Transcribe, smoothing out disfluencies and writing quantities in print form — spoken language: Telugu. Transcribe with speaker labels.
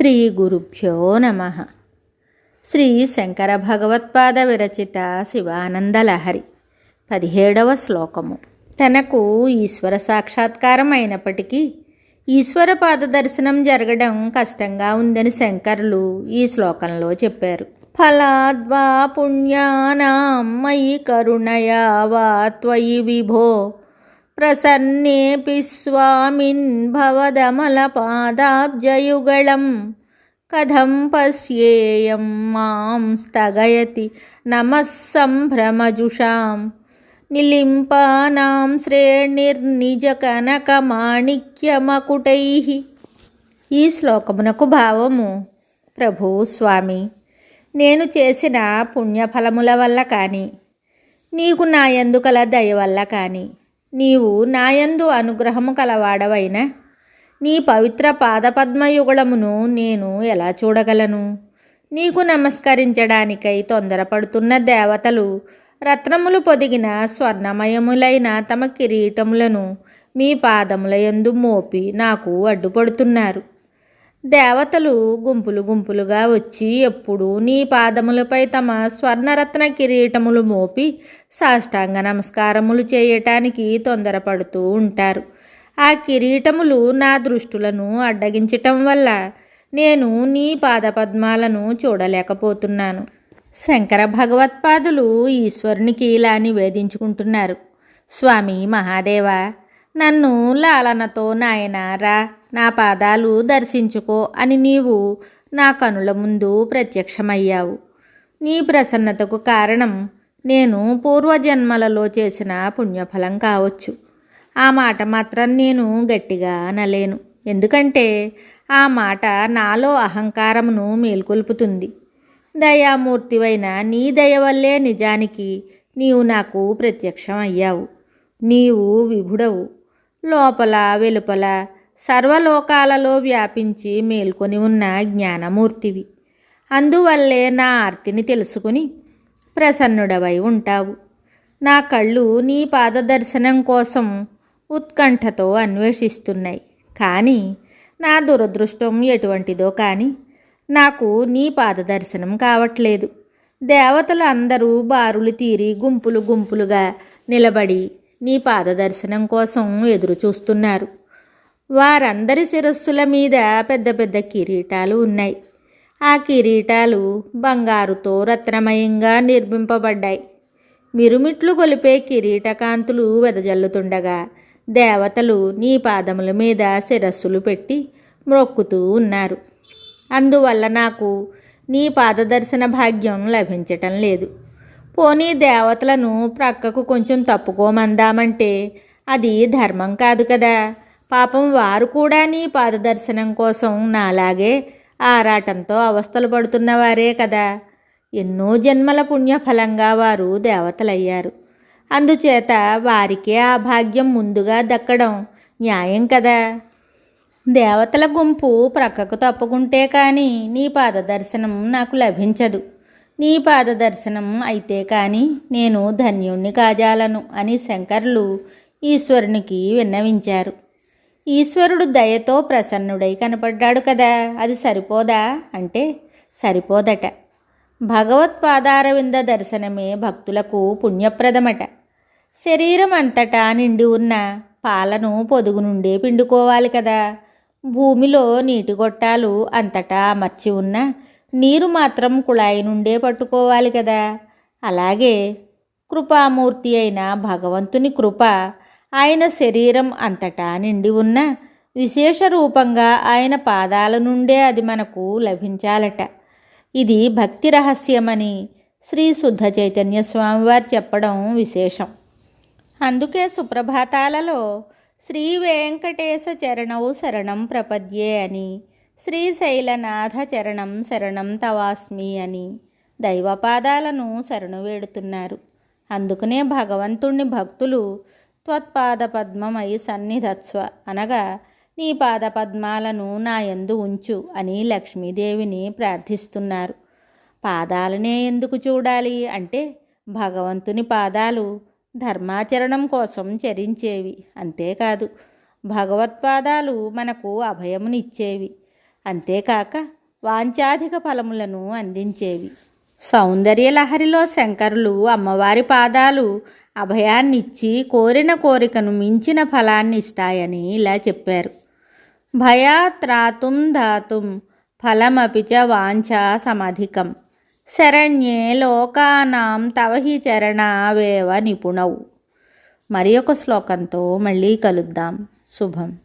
Speaker 1: శ్రీ గురుభ్యో నమః. శ్రీ శంకర భగవత్పాద విరచిత శివానందలహరి 17వ శ్లోకము. తనకు ఈశ్వర సాక్షాత్కారం అయినప్పటికీ ఈశ్వర పాద దర్శనం జరగడం కష్టంగా ఉందని శంకరులు ఈ శ్లోకంలో చెప్పారు. ఫలాద్వా పుణ్యానాం మయి కరుణయా వా త్వయి విభో ప్రసన్నేపి స్వామిన్ భవదమలపాదాబ్జయుగళం కథం పశ్యేయం మాం స్థగయతి నమః సంభ్రమజుషాం నిలింపానాం శ్రేణిర్నిజ కనకమాణిక్యమకుటైః. ఈ శ్లోకమునకు భావము: ప్రభు స్వామి, నేను చేసిన పుణ్యఫలముల వల్ల కానీ, నీకు నాయందు కల దయ వల్ల కానీ, నీవు నాయందు అనుగ్రహము కలవాడవైన నీ పవిత్ర పాదపద్మయుగళమును నేను ఎలా చూడగలను? నీకు నమస్కరించడానికై తొందరపడుతున్న దేవతలు రత్నములు పొదిగిన స్వర్ణమయములైన తమ కిరీటములను మీ పాదములయందు మోపి నాకు అడ్డుపడుతున్నారు. దేవతలు గుంపులు గుంపులుగా వచ్చి ఎప్పుడూ నీ పాదములపై తమ స్వర్ణరత్న కిరీటములు మోపి సాష్టాంగ నమస్కారములు చేయటానికి తొందరపడుతూ ఉంటారు. ఆ కిరీటములు నా దృష్టులను అడ్డగించటం వల్ల నేను నీ పాదపద్మాలను చూడలేకపోతున్నాను. శంకర భగవత్పాదులు ఈశ్వరునికి ఇలా నివేదించుకుంటున్నారు. స్వామి మహాదేవ, నన్ను లాలనతో నాయనా రా, నా పాదాలు దర్శించుకో అని నీవు నా కనుల ముందు ప్రత్యక్షమయ్యావు. నీ ప్రసన్నతకు కారణం నేను పూర్వజన్మలలో చేసిన పుణ్యఫలం కావచ్చు. ఆ మాట మాత్రం నేను గట్టిగా అనలేను, ఎందుకంటే ఆ మాట నాలో అహంకారమును మేల్కొల్పుతుంది. దయామూర్తివైన నీ దయ వల్లే నిజానికి నీవు నాకు ప్రత్యక్షం అయ్యావు. నీవు విభుడవు, లోపల వెలుపల సర్వలోకాలలో వ్యాపించి మేల్కొని ఉన్న జ్ఞానమూర్తివి. అందువల్లే నా ఆర్తిని తెలుసుకుని ప్రసన్నుడవై ఉంటావు. నా కళ్ళు నీ పాదదర్శనం కోసం ఉత్కంఠతో అన్వేషిస్తున్నాయి. కానీ నా దురదృష్టం ఎటువంటిదో కానీ నాకు నీ పాదదర్శనం కావట్లేదు. దేవతలు అందరూ బారులు తీరి గుంపులు గుంపులుగా నిలబడి నీ పాదదర్శనం కోసం ఎదురు చూస్తున్నారు. వారందరి శిరస్సుల మీద పెద్ద పెద్ద కిరీటాలు ఉన్నాయి. ఆ కిరీటాలు బంగారుతో రత్నమయంగా నిర్మింపబడ్డాయి. మిరుమిట్లు గొలిపే కిరీటకాంతులు వెదజల్లుతుండగా దేవతలు నీ పాదముల మీద శిరస్సులు పెట్టి మ్రొక్కుతూ ఉన్నారు. అందువల్ల నాకు నీ పాదదర్శన భాగ్యం లభించటం లేదు. పోనీ దేవతలను ప్రక్కకు కొంచెం తప్పుకోమందామంటే అది ధర్మం కాదు కదా. పాపం వారు కూడా నీ పాదదర్శనం కోసం నాలాగే ఆరాటంతో అవస్థలు పడుతున్నవారే కదా. ఎన్నో జన్మల పుణ్యఫలంగా వారు దేవతలయ్యారు. అందుచేత వారికే ఆ భాగ్యం ముందుగా దక్కడం న్యాయం కదా. దేవతల గుంపు ప్రక్కకు తప్పుకుంటే కానీ నీ పాదదర్శనం నాకు లభించదు. నీ పాదదర్శనం అయితే కానీ నేను ధన్యుణ్ణి కాజాలను అని శంకరులు ఈశ్వరునికి విన్నవించారు. ఈశ్వరుడు దయతో ప్రసన్నుడై కనపడ్డాడు కదా, అది సరిపోదా అంటే సరిపోదట. భగవత్పాదారవింద దర్శనమే భక్తులకు పుణ్యప్రదమట. శరీరం అంతటా నిండి ఉన్న పాలను పొదుగు నుండే పిండుకోవాలి కదా. భూమిలో నీటి గొట్టాలు అంతటా అమర్చి ఉన్న నీరు మాత్రం కుళాయి నుండే పట్టుకోవాలి కదా. అలాగే కృపామూర్తి అయిన భగవంతుని కృప ఆయన శరీరం అంతటా నిండి ఉన్న విశేష రూపంగా ఆయన పాదాల నుండే అది మనకు లభించాలట. ఇది భక్తి రహస్యమని శ్రీ శుద్ధ చైతన్య స్వామివారు చెప్పడం విశేషం. అందుకే సుప్రభాతాలలో శ్రీ వెంకటేశ చరణౌ శరణం ప్రపద్యే అని, శ్రీశైలనాథ చరణం శరణం తవాస్మి అని దైవపాదాలను శరణు వేడుతున్నారు. అందుకనే భగవంతుణ్ణి భక్తులు త్వత్పాద పద్మమై సన్నిధత్స్వ అనగా నీ పాదపద్మాలను నా యందు ఉంచు అని లక్ష్మీదేవిని ప్రార్థిస్తున్నారు. పాదాలనే ఎందుకు చూడాలి అంటే భగవంతుని పాదాలు ధర్మాచరణం కోసం చరించేవి. అంతేకాదు, భగవత్పాదాలు మనకు అభయమునిచ్చేవి. అంతేకాక వాంఛాధిక ఫలములను అందించేవి. సౌందర్యలహరిలో శంకరులు అమ్మవారి పాదాలు అభయాన్నిచ్చి కోరిన కోరికను మించిన ఫలాన్ని ఇస్తాయని ఇలా చెప్పారు. భయాత్రాతుం ధాతుం ఫలమపి చ వాంఛా సమధికం శరణ్యే లోకానాం తవ హి చరణావేవ నిపుణౌ. మరి ఒక శ్లోకంతో మళ్ళీ కలుద్దాం. శుభం.